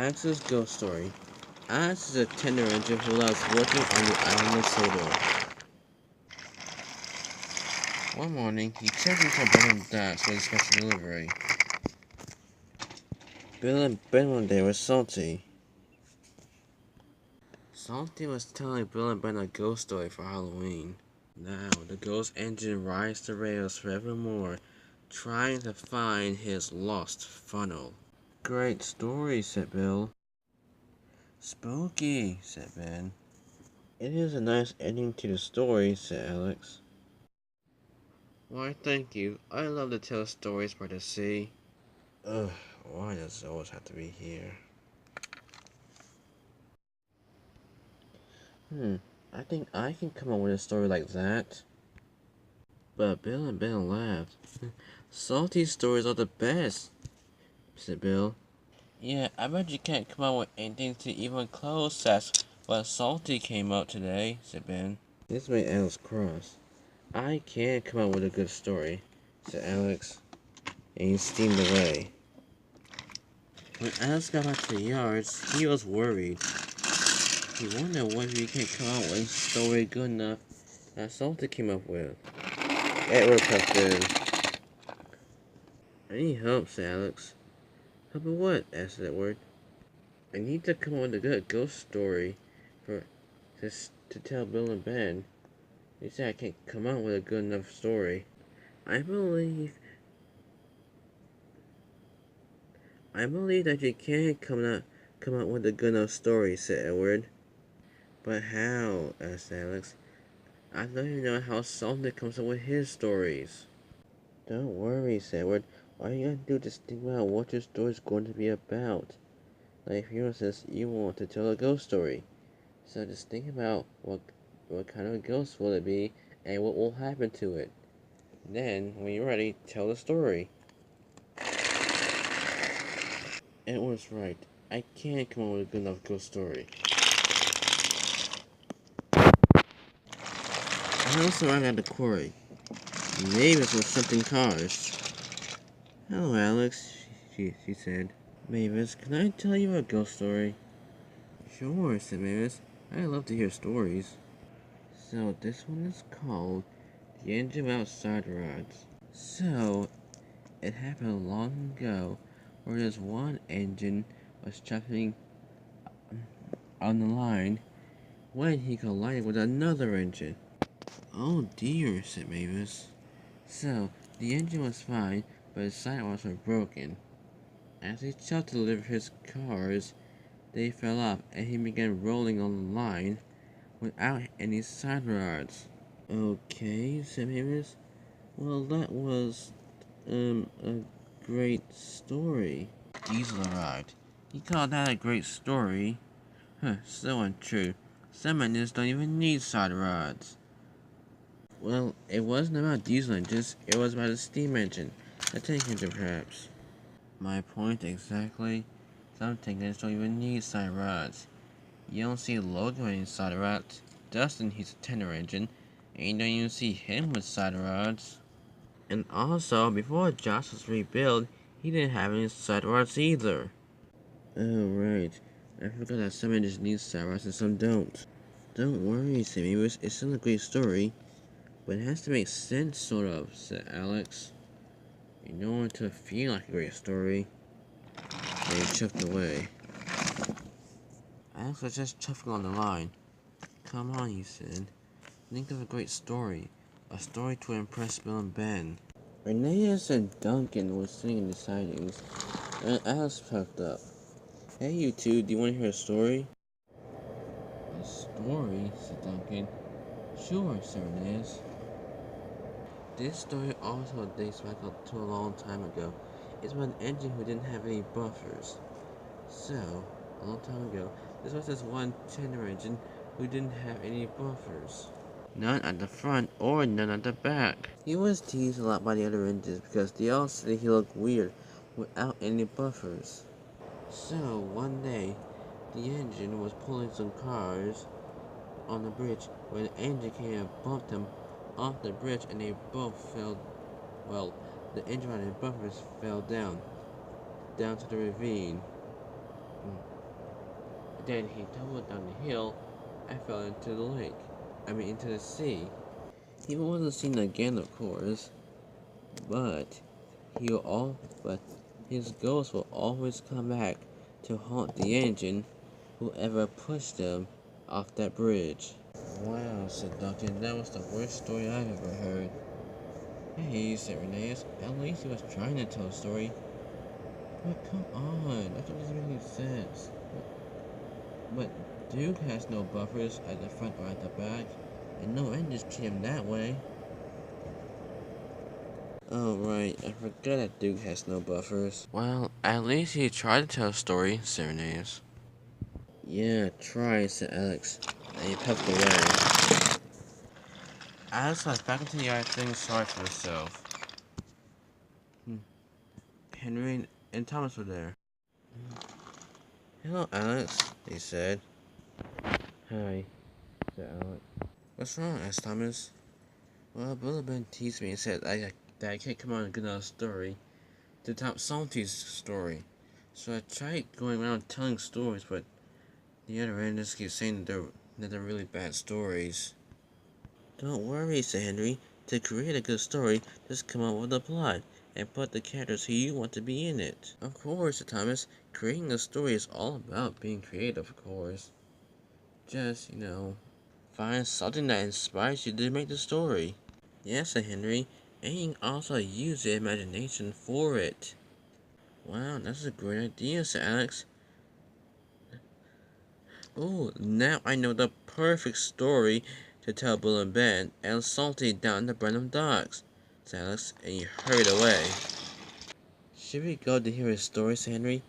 Alex's ghost story. Alex is a tender engine who loves working on the island of Sodor. One morning, he checked into Bill and Dad's for a special delivery. Bill and Ben one day were salty. Salty was telling Bill and Ben a ghost story for Halloween. Now, the ghost engine rides the rails forevermore, trying to find his lost funnel. Great story, said Bill. Spooky, said Ben. It is a nice ending to the story, said Alex. Why, thank you. I love to tell stories by the sea. Ugh, why does it always have to be here? I think I can come up with a story like that. But Bill and Ben laughed. Salty stories are the best, said Bill. Yeah, I bet you can't come up with anything to even close as what Salty came up today, said Ben. This made Alex cross. I can come up with a good story, said Alex, and he steamed away. When Alex got back to the yards, he was worried. He wondered whether he can come up with a story good enough that Salty came up with. Edward puffed in. I need help, said Alex. Help with what? Asked Edward. I need to come up with a good ghost story to tell Bill and Ben. They said I can't come up with a good enough story. I believe that you can come up with a good enough story, said Edward. But how? Asked Alex. I don't even know how Salty comes up with his stories. Don't worry, said Edward. All you gotta do is just think about what your story's going to be about. Like, for instance, you want to tell a ghost story. So just think about what kind of a ghost will it be and what will happen to it. Then, when you're ready, tell the story. Edward's right. I can't come up with a good enough ghost story. I also arrived at the quarry. Mavis was shifting cars. Hello, Alex, she said. Mavis, can I tell you a ghost story? Sure, said Mavis. I love to hear stories. So, this one is called The Engine Without Side Rods. So, it happened long ago where this one engine was traveling on the line when he collided with another engine. Oh dear, said Mavis. So, the engine was fine, but his sidewalls were broken. As he tried to deliver his cars, they fell off and he began rolling on the line without any side rods. Okay, said Mavis. Well, that was, a great story. Diesel arrived. He called that a great story. Huh, so untrue. Some engines don't even need side rods. Well, it wasn't about diesel engines, it was about a steam engine. A tank engine, perhaps. My point exactly. Some tank engines don't even need side rods. You don't see Logan with any side rods. Dustin, he's a tender engine, and you don't even see him with side rods. And also, before Josh was rebuilt, he didn't have any side rods either. Oh, right. I forgot that some engines need side rods and some don't. Don't worry, Sammy. It's still a great story. But it has to make sense, sort of, said Alex. You don't want it to feel like a great story. And he chuffed away. Alex was just chuffing on the line. Come on, he said. Think of a great story. A story to impress Bill and Ben. Reneus and Duncan were sitting in the sidings, and Alex puffed up. Hey, you two, do you want to hear a story? A story, said Duncan. Sure, said Reneus. This story also dates back up to a long time ago. It's about an engine who didn't have any buffers. So, a long time ago, this was this one tender engine who didn't have any buffers. None at the front or none at the back. He was teased a lot by the other engines because they all said he looked weird without any buffers. So, one day, the engine was pulling some cars on the bridge when the engine came and bumped him off the bridge and they both fell. Well, the engine and the buffers fell down to the ravine. Then he tumbled down the hill and fell into the lake. Into the sea. He wasn't seen again, of course, but but his ghost will always come back to haunt the engine, whoever pushed him off that bridge. Wow, said Duncan, that was the worst story I've ever heard. Hey, said Reneus, at least he was trying to tell a story. But come on, that doesn't make any sense. But Duke has no buffers at the front or at the back, and no engines treat him that way. Oh right, I forgot that Duke has no buffers. Well, at least he tried to tell a story, said Reneus. Yeah, try, said Alex, and he puffed away. Alex was back into the yard feeling sorry for himself. Henry and Thomas were there. Hello, Alex, they said. Hi, said Alex. What's wrong? Asked Thomas. Well, Billabin teased me and said that I can't come on and get another story to top Salty's story. So I tried going around telling stories, but the other end just keeps saying that they're really bad stories. Don't worry, said Henry. To create a good story, just come up with a plot and put the characters who you want to be in it. Of course, said Thomas. Creating a story is all about being creative, of course. Just, find something that inspires you to make the story. Yes, said Henry, and you can also use your imagination for it. Wow, that's a great idea, said Alex. Oh, now I know the perfect story to tell Bill and Ben and Salty down the Burnham docks, said Alex, and he hurried away. Should we go to hear his story, said Henry?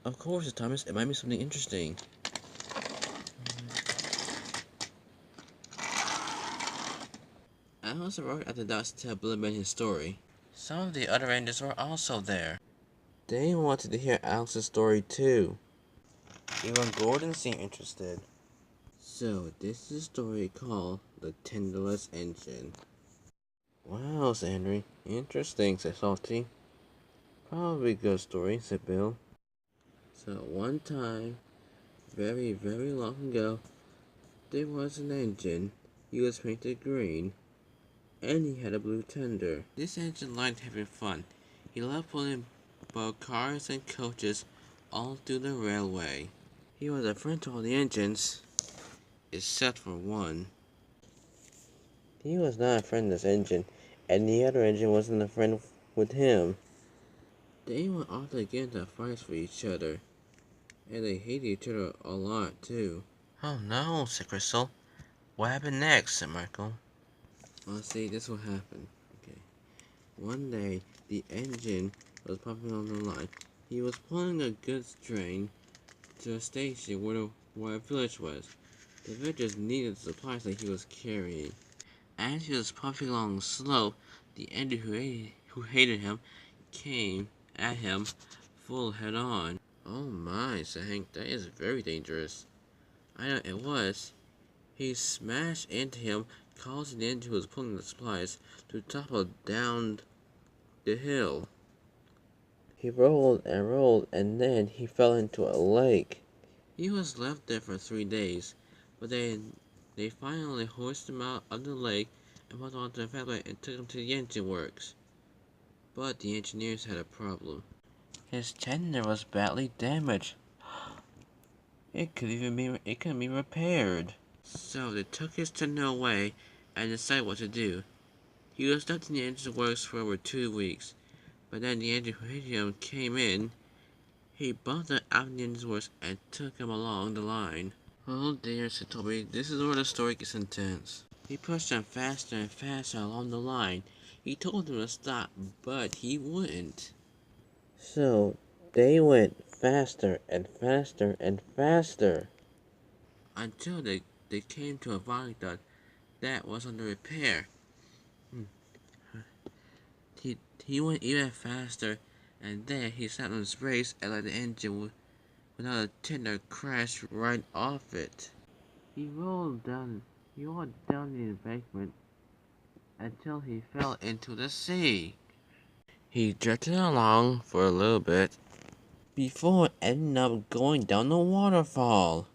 Of course, said Thomas, it might be something interesting. Alex arrived at the docks to tell Bill and Ben his story. Some of the other rangers were also there. They wanted to hear Alex's story too. Even Gordon seemed interested. So, this is a story called The Tenderless Engine. Wow, said Henry. Interesting, said Salty. Probably a good story, said Bill. So, one time, very, very long ago, there was an engine. He was painted green, and he had a blue tender. This engine liked having fun. He loved pulling both cars and coaches all through the railway. He was a friend to all the engines, except for one. He was not a friend of this engine, and the other engine wasn't a friend with him. They went off to get into fights for each other, and they hated each other a lot, too. Oh no, said Crystal. What happened next, said Michael. Well, see, this will happen. Okay. One day, the engine was popping on the line. He was pulling a goods train to a station where a village was. The villagers needed the supplies that he was carrying. As he was puffing along the slope, the engine who hated him came at him full head on. Oh my, said Hank, that is very dangerous. I know it was. He smashed into him, causing the engine who was pulling the supplies to topple down the hill. He rolled and then he fell into a lake. He was left there for 3 days, but they finally hoisted him out of the lake and put him onto a flatbed and took him to the engine works. But the engineers had a problem. His tender was badly damaged. It couldn't be repaired. So they took his tender away and decided what to do. He was left in the engine works for over 2 weeks, but then the engine who hated him came in. He bumped him out of the engine works and took him along the line. Oh dear, said Toby, this is where the story gets intense. He pushed him faster and faster along the line. He told him to stop, but he wouldn't. So they went faster and faster and faster until they came to a viaduct that was under repair. He went even faster, and then he sat on his brakes and let the engine without a tender crash right off it. He rolled down the embankment until he fell into the sea. He drifted along for a little bit before ending up going down the waterfall.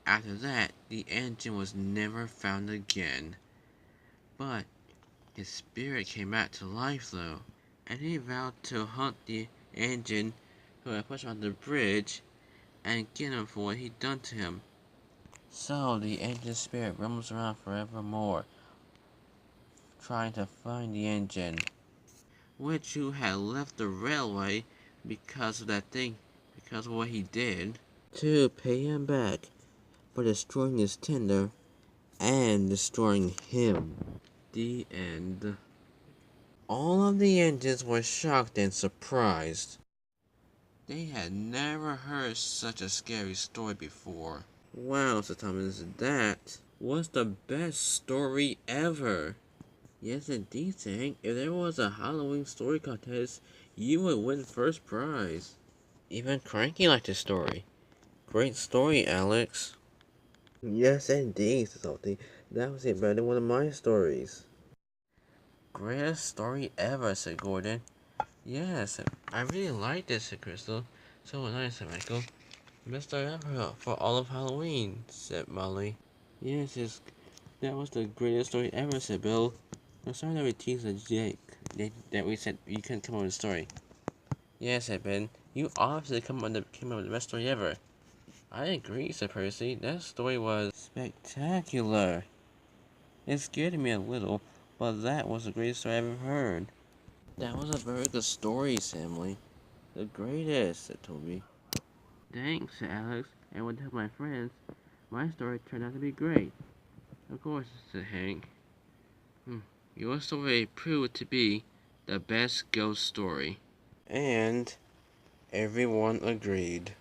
After that, the engine was never found again. But his spirit came back to life though, and he vowed to hunt the engine who had pushed him off the bridge and get him for what he'd done to him. So the engine spirit roams around forevermore, trying to find the engine, which who had left the railway because of that thing, because of what he did, to pay him back for destroying his tender and destroying him. The end. All of the engines were shocked and surprised. They had never heard such a scary story before. Wow, Sir Thomas, that was the best story ever. Yes, indeed, Hank. If there was a Halloween story contest, you would win first prize. Even Cranky liked the story. Great story, Alex. Yes, indeed, Salty. That was it better than one of my stories. Greatest story ever, said Gordon. Yes, I really liked it, said Crystal. So nice, said Michael. Best story ever for all of Halloween, said Molly. Yes, that was the greatest story ever, said Bill. I'm sorry that we teased the Jake. That we said you couldn't come up with a story. Yes, said Ben. You obviously came up with the best story ever. I agree, said Percy. That story was spectacular. It scared me a little, but that was the greatest story I've ever heard. That was a very good story, Samly. The greatest, said Toby. Thanks, said Alex. And with my friends, my story turned out to be great. Of course, said Hank. Your story proved to be the best ghost story. And everyone agreed.